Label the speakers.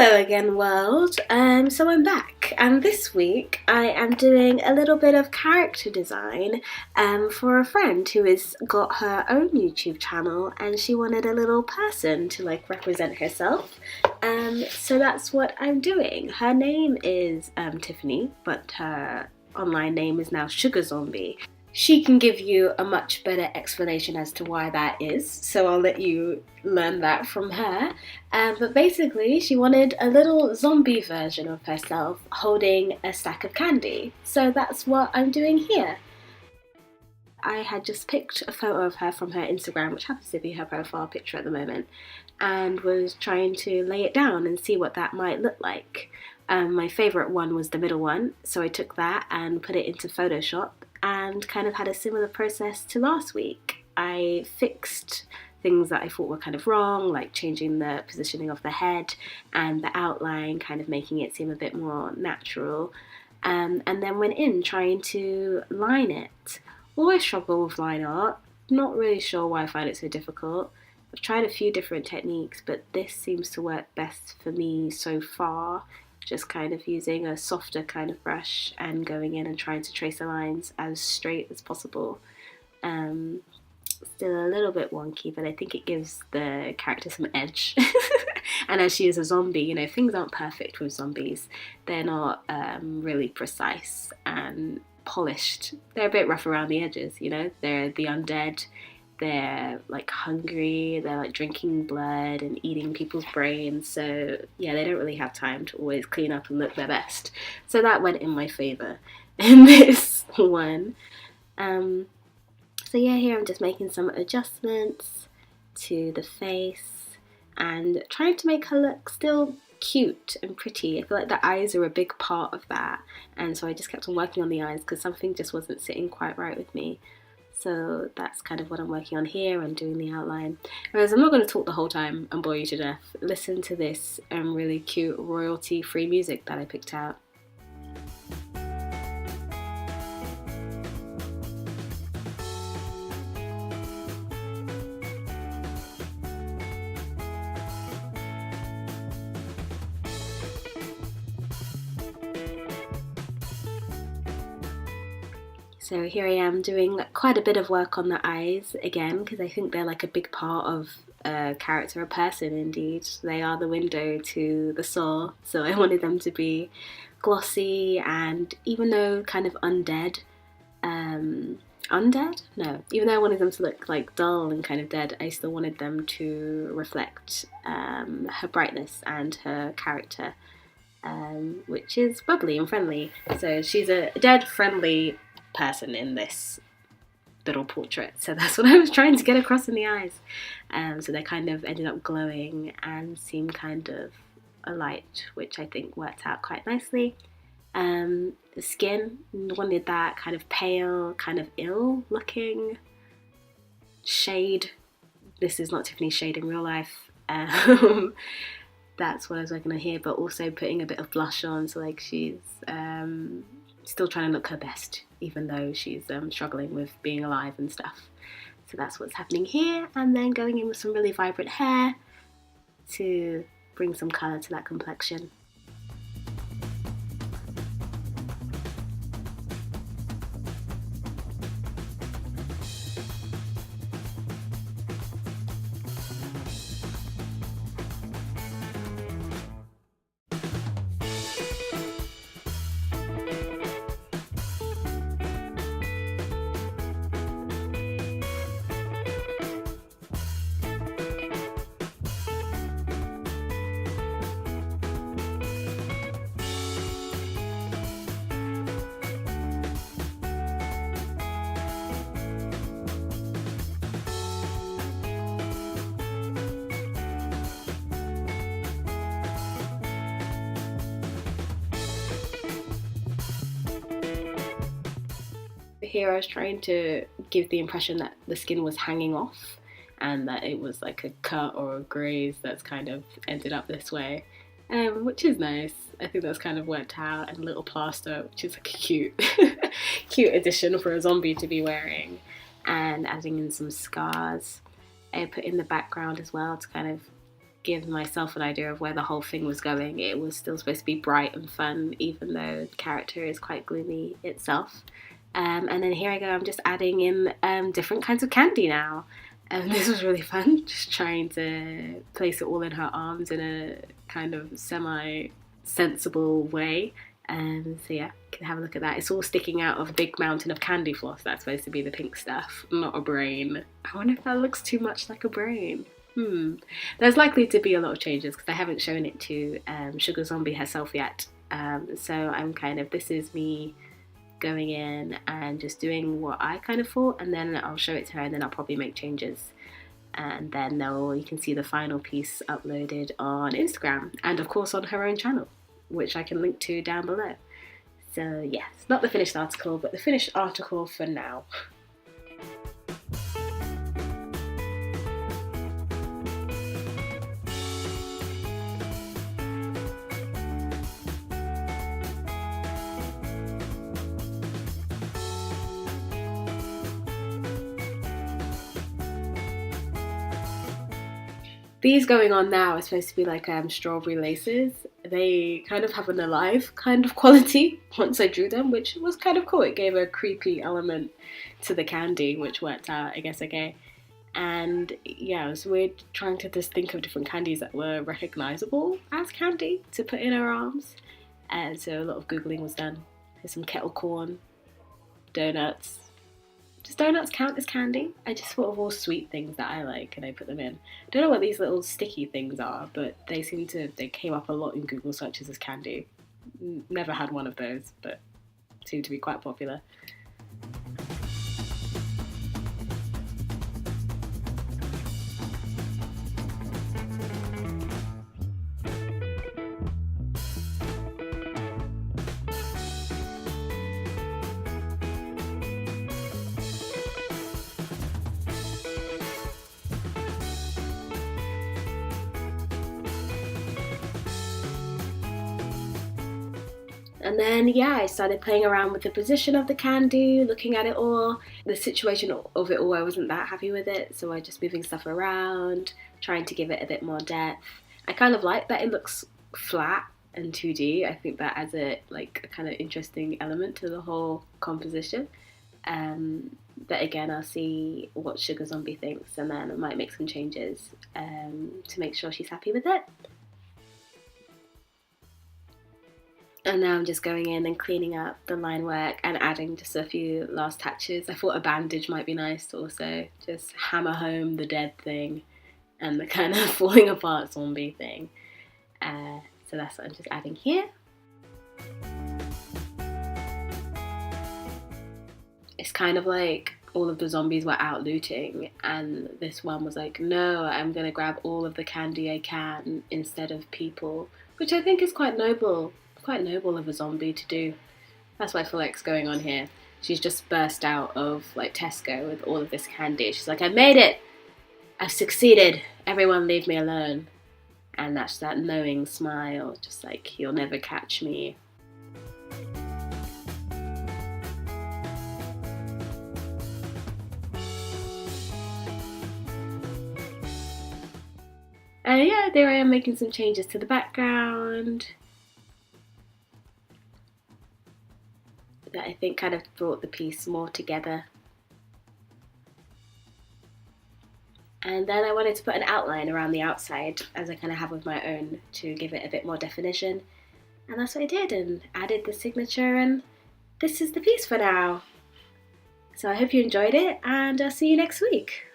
Speaker 1: Hello again, world. So I'm back, and this week I am doing a little bit of character design for a friend who has got her own YouTube channel, and she wanted a little person to represent herself. So that's what I'm doing. Her name is Tiffany, but her online name is now Sugar Zombie. She can give you a much better explanation as to why that is, so I'll let you learn that from her. But basically, she wanted a little zombie version of herself holding a stack of candy. So that's what I'm doing here. I had just picked a photo of her from her Instagram, which happens to be her profile picture at the moment, and was trying to lay it down and see what that might look like. My favourite one was the middle one, so I took that and put it into Photoshop and kind of had a similar process to last week. I fixed things that I thought were kind of wrong, like changing the positioning of the head and the outline, kind of making it seem a bit more natural, and then went in trying to line it. Always struggle with line art, not really sure why I find it so difficult. I've tried a few different techniques, but this seems to work best for me so far. Just kind of using a softer kind of brush and going in and trying to trace the lines as straight as possible. Still a little bit wonky, but I think it gives the character some edge. And as she is a zombie, you know, things aren't perfect with zombies. They're not really precise and polished. They're a bit rough around the edges, you know. They're the undead. They're hungry, they're drinking blood and eating people's brains, so yeah, they don't really have time to always clean up and look their best. So that went in my favour in this one. So yeah, here I'm just making some adjustments to the face and trying to make her look still cute and pretty. I feel like the eyes are a big part of that, and so I just kept on working on the eyes because something just wasn't sitting quite right with me. So that's kind of what I'm working on here and doing the outline. Whereas I'm not going to talk the whole time and bore you to death. Listen to this really cute royalty-free music that I picked out. So here I am doing quite a bit of work on the eyes again, because I think they're a big part of a character, a person indeed. They are the window to the soul, so I wanted them to be glossy, and even though kind of undead? No. Even though I wanted them to look dull and kind of dead, I still wanted them to reflect her brightness and her character, which is bubbly and friendly. So she's a dead, friendly person in this little portrait, so that's what I was trying to get across in the eyes. So they kind of ended up glowing and seem kind of a light, which I think worked out quite nicely. The skin, wanted that kind of pale, kind of ill looking shade. This is not Tiffany's shade in real life. That's what I was working on here, but also putting a bit of blush on, so she's still trying to look her best, even though she's struggling with being alive and stuff. So that's what's happening here, and then going in with some really vibrant hair to bring some colour to that complexion. Here I was trying to give the impression that the skin was hanging off and that it was a cut or a graze that's kind of ended up this way, which is nice. I think that's kind of worked out, and a little plaster, which is a cute cute addition for a zombie to be wearing, and adding in some scars. I put in the background as well to kind of give myself an idea of where the whole thing was going. It was still supposed to be bright and fun, even though the character is quite gloomy itself. And then here I go, I'm just adding in different kinds of candy now. This was really fun, just trying to place it all in her arms in a kind of semi-sensible way. So yeah, you can have a look at that. It's all sticking out of a big mountain of candy floss. That's supposed to be the pink stuff, not a brain. I wonder if that looks too much like a brain. There's likely to be a lot of changes because I haven't shown it to Sugar Zombie herself yet. So I'm this is me going in and just doing what I kind of thought, and then I'll show it to her, and then I'll probably make changes. And then you can see the final piece uploaded on Instagram, and of course on her own channel, which I can link to down below. So yes, not the finished article, but the finished article for now. These going on now are supposed to be like strawberry laces. They kind of have an alive kind of quality once I drew them, which was kind of cool. It gave a creepy element to the candy, which worked out, I guess, okay. And yeah, it was weird trying to just think of different candies that were recognizable as candy to put in her arms. And so a lot of Googling was done. There's some kettle corn, donuts. Does donuts count as candy? I just thought of all sweet things that I like and I put them in. I don't know what these little sticky things are, but they came up a lot in Google searches as candy. Never had one of those, but seem to be quite popular. And then, yeah, I started playing around with the position of the candy, looking at it all. The situation of it all, I wasn't that happy with it, so I just moving stuff around, trying to give it a bit more depth. I kind of like that it looks flat and 2D. I think that adds a kind of interesting element to the whole composition. But again, I'll see what Sugar Zombie thinks, and then I might make some changes to make sure she's happy with it. And now I'm just going in and cleaning up the line work and adding just a few last touches. I thought a bandage might be nice to also just hammer home the dead thing and the kind of falling apart zombie thing. So that's what I'm just adding here. It's kind of like all of the zombies were out looting, and this one was like, no, I'm gonna grab all of the candy I can instead of people, which I think is quite noble of a zombie to do. That's what I feel like's going on here. She's just burst out of Tesco with all of this candy. She's like, I made it! I've succeeded! Everyone leave me alone. And that's that knowing smile, just like, you'll never catch me. And yeah, there I am making some changes to the background that I think kind of brought the piece more together. And then I wanted to put an outline around the outside, as I kind of have with my own, to give it a bit more definition. And that's what I did, and added the signature, and this is the piece for now. So I hope you enjoyed it, and I'll see you next week.